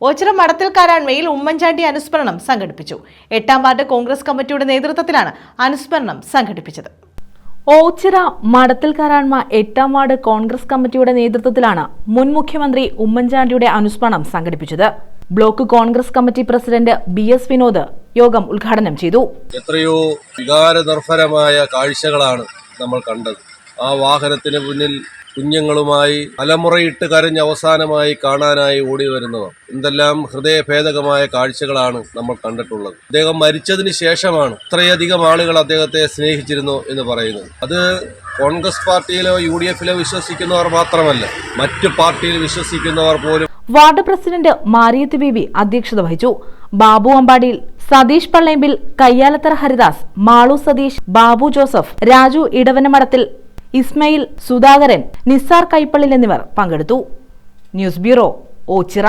ഓച്ചിറ മടത്തിൽ കാരാൺമയിൽ ഉമ്മൻചാണ്ടി അനുസ്മരണം സംഘടിപ്പിച്ചു. 8ാം വാർഡ് കോൺഗ്രസ് കമ്മിറ്റിയുടെ നേതൃത്വത്തിലാണ് അനുസ്മരണം സംഘടിപ്പിച്ചത്. ഓച്ചിറ മടത്തിൽ കാരാൺമ 8ാം വാർഡ് കോൺഗ്രസ് കമ്മിറ്റിയുടെ നേതൃത്വത്തിലാണ് മുൻ മുഖ്യമന്ത്രി ഉമ്മൻചാണ്ടിയുടെ അനുസ്മരണം സംഘടിപ്പിച്ചത്. Block Congress committee president BS Vinod യോഗം ഉദ്ഘാടനം ചെയ്തു. എത്രയോ വികാരനിർഭരമായ കാഴ്ചകളാണ് നമ്മൾ കണ്ടത്. ആ വാഹനത്തിന് മുന്നിൽ കുഞ്ഞുങ്ങളുമായി തലമുറയിട്ട് കരഞ്ഞ് അവസാനമായി കാണാനായി ഓടി വരുന്നവർ, എന്തെല്ലാം ഹൃദയഭേദകമായ കാഴ്ചകളാണ് നമ്മൾ കണ്ടിട്ടുള്ളത്. അദ്ദേഹം മരിച്ചതിന് ശേഷമാണ് ഇത്രയധികം ആളുകൾ അദ്ദേഹത്തെ സ്നേഹിച്ചിരുന്നു എന്ന് പറയുന്നത്. അത് കോൺഗ്രസ് പാർട്ടിയിലോ UDFലോ വിശ്വസിക്കുന്നവർ മാത്രമല്ല, മറ്റു പാർട്ടിയിൽ വിശ്വസിക്കുന്നവർ പോലും. വാർഡ് പ്രസിഡന്റ് മാരിയത്ത് ബീബി അധ്യക്ഷത വഹിച്ചു. ബാബു അമ്പാടിയിൽ, സതീഷ് പള്ളേമ്പിൽ, കയ്യാലത്തറ ഹരിദാസ്, മാളു സതീഷ്, ബാബു ജോസഫ്, രാജു ഇടവനമടത്തിൽ, ഇസ്മയിൽ, സുധാകരൻ, നിസാർ കൈപ്പള്ളിൽ എന്നിവർ പങ്കെടുത്തു. News bureau, Ochira.